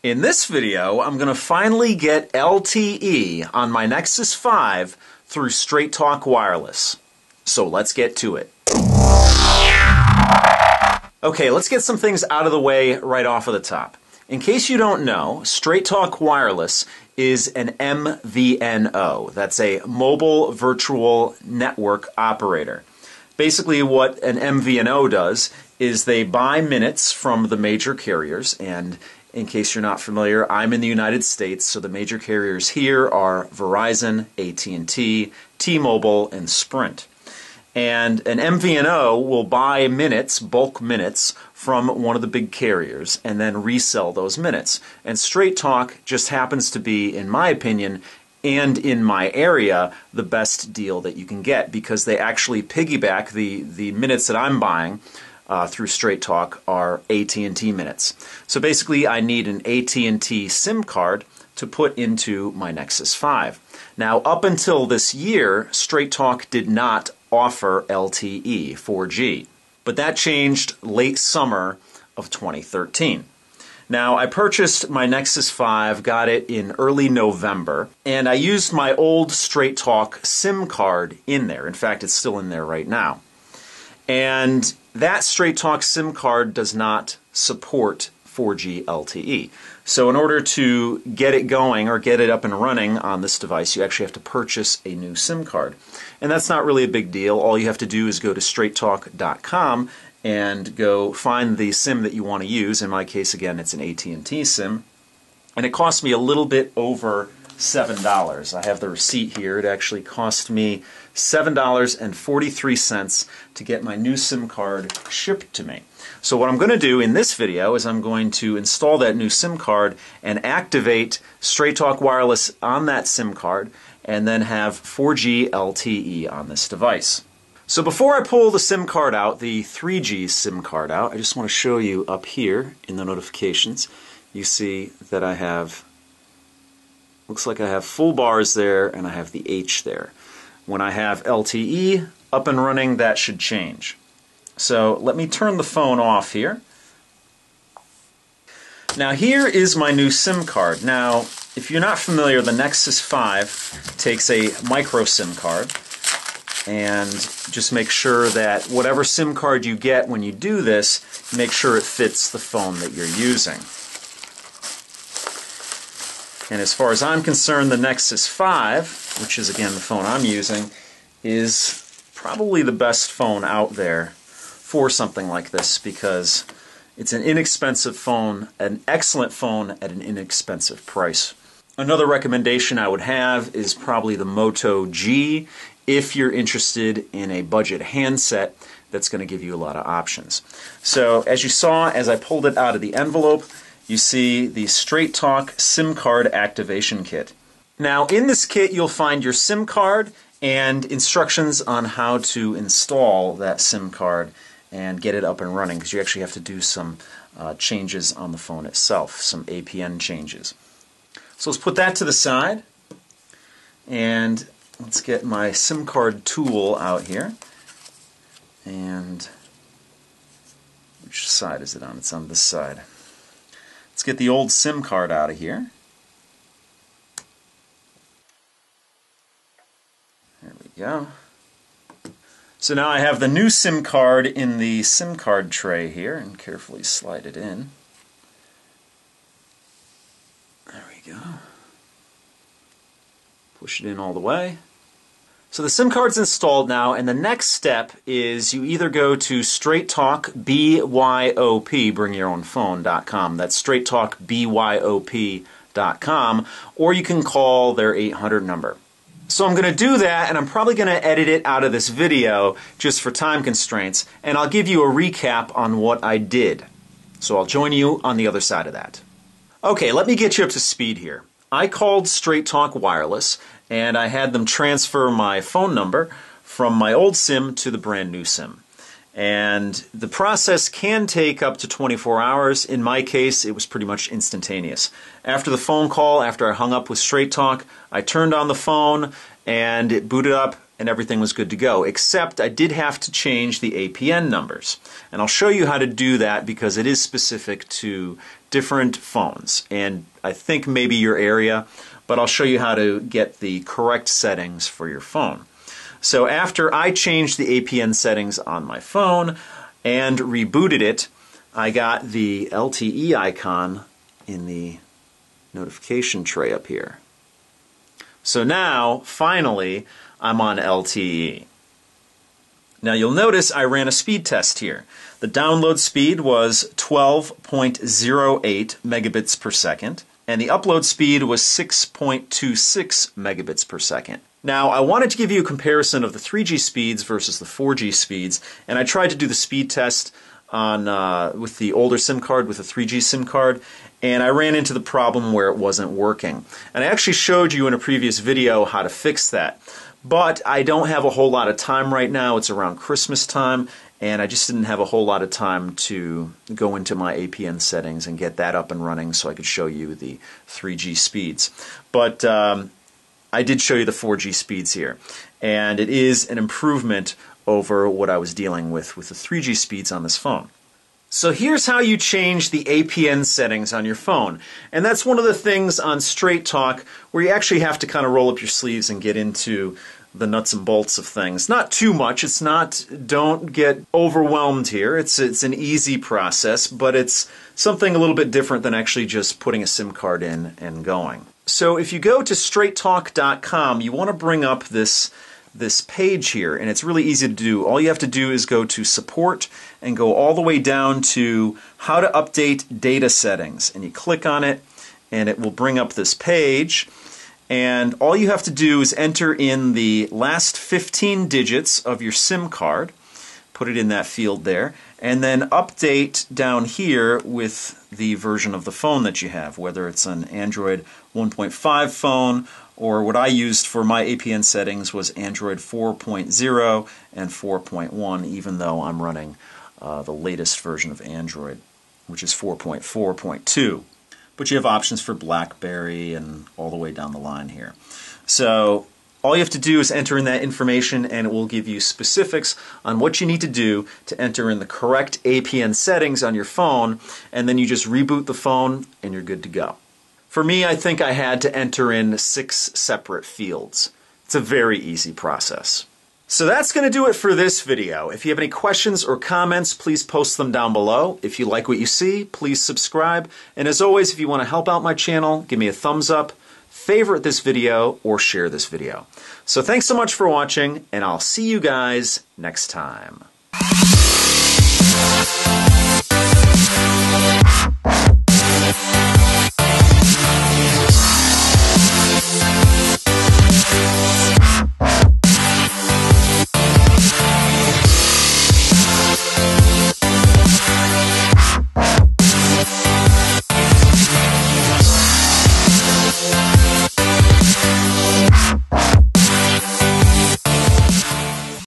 In this video, I'm going to finally get LTE on my Nexus 5 through Straight Talk Wireless. So let's get to it. Okay, let's get some things out of the way right off of the top. In case you don't know, Straight Talk Wireless is an MVNO. That's a Mobile Virtual Network Operator. Basically what an MVNO does is they buy minutes from the major carriers, and in case you're not familiar, I'm in the United States, so the major carriers here are Verizon, AT&T, T-Mobile, and Sprint. And an MVNO will buy minutes, bulk minutes, from one of the big carriers and then resell those minutes. And Straight Talk just happens to be, in my opinion, and in my area, the best deal that you can get because they actually piggyback the minutes that I'm buying through Straight Talk are AT&T minutes. So basically I need an AT&T SIM card to put into my Nexus 5. Now up until this year, Straight Talk did not offer LTE 4G, but that changed late summer of 2013. Now I purchased my Nexus 5, got it in early November, and I used my old Straight Talk SIM card in there. In fact, it's still in there right now. And that Straight Talk SIM card does not support 4G LTE. So in order to get it going or get it up and running on this device, you actually have to purchase a new SIM card. And that's not really a big deal. All you have to do is go to straighttalk.com and go find the SIM that you want to use. In my case, again, it's an AT&T SIM. And it cost me a little bit over $7. I have the receipt here. It actually cost me $7.43 to get my new SIM card shipped to me. So what I'm going to do in this video is I'm going to install that new SIM card and activate Straight Talk Wireless on that SIM card and then have 4G LTE on this device. So before I pull the SIM card out, the 3G SIM card out, I just want to show you up here in the notifications. You see that I have, looks like I have full bars there and I have the H there. When I have LTE up and running, that should change. So let me turn the phone off here. Now here is my new SIM card. Now if you're not familiar, the Nexus 5 takes a micro SIM card, and just make sure that whatever SIM card you get when you do this, make sure it fits the phone that you're using. And as far as I'm concerned, the Nexus 5, which is again the phone I'm using, is probably the best phone out there for something like this because it's an inexpensive phone, an excellent phone at an inexpensive price. Another recommendation I would have is probably the Moto G if you're interested in a budget handset that's going to give you a lot of options. So as you saw, as I pulled it out of the envelope, you see the Straight Talk SIM card activation kit. Now in this kit you'll find your SIM card and instructions on how to install that SIM card and get it up and running, because you actually have to do some changes on the phone itself, some APN changes. So let's put that to the side and let's get my SIM card tool out here. And which side is it on? It's on this side. Let's get the old SIM card out of here. There we go. So now I have the new SIM card in the SIM card tray here, and carefully slide it in. There we go. Push it in all the way. So the SIM card's installed now, and the next step is you either go to Straight Talk BYOP, bringyourownphone.com. That's Straight Talk BYOP.com, or you can call their 800 number. So I'm going to do that, and I'm probably going to edit it out of this video just for time constraints, and I'll give you a recap on what I did. So I'll join you on the other side of that. Okay, let me get you up to speed here. I called Straight Talk Wireless, and I had them transfer my phone number from my old SIM to the brand new SIM. And the process can take up to 24 hours. In my case, it was pretty much instantaneous. After the phone call, after I hung up with Straight Talk, I turned on the phone and it booted up and everything was good to go, except I did have to change the APN numbers. And I'll show you how to do that because it is specific to different phones, and I think maybe your area, but I'll show you how to get the correct settings for your phone. So after I changed the APN settings on my phone and rebooted it, I got the LTE icon in the notification tray up here. So now, finally, I'm on LTE. Now you'll notice I ran a speed test here. The download speed was 12.08 megabits per second, and the upload speed was 6.26 megabits per second. Now, I wanted to give you a comparison of the 3G speeds versus the 4G speeds, and I tried to do the speed test on with the older SIM card, with a 3G SIM card, and I ran into the problem where it wasn't working. And I actually showed you in a previous video how to fix that. But I don't have a whole lot of time right now. It's around Christmas time, and I just didn't have a whole lot of time to go into my APN settings and get that up and running so I could show you the 3G speeds. But I did show you the 4G speeds here, and it is an improvement over what I was dealing with the 3G speeds on this phone. So here's how you change the APN settings on your phone. And that's one of the things on Straight Talk where you actually have to kind of roll up your sleeves and get into the nuts and bolts of things. Not too much. It's not, don't get overwhelmed here. It's an easy process, but it's something a little bit different than actually just putting a SIM card in and going. So if you go to straighttalk.com, you want to bring up this page here, and it's really easy to do. All you have to do is go to support and go all the way down to how to update data settings, and you click on it and it will bring up this page, and all you have to do is enter in the last 15 digits of your SIM card, put it in that field there, and then update down here with the version of the phone that you have, whether it's an Android 1.5 phone, or what I used for my APN settings was Android 4.0 and 4.1, even though I'm running the latest version of Android, which is 4.4.2. But you have options for BlackBerry and all the way down the line here. So all you have to do is enter in that information, and it will give you specifics on what you need to do to enter in the correct APN settings on your phone, and then you just reboot the phone and you're good to go. For me, I think I had to enter in 6 separate fields. It's a very easy process. So that's going to do it for this video. If you have any questions or comments, please post them down below. If you like what you see, please subscribe. And as always, if you want to help out my channel, give me a thumbs up, favorite this video, or share this video. So thanks so much for watching, and I'll see you guys next time.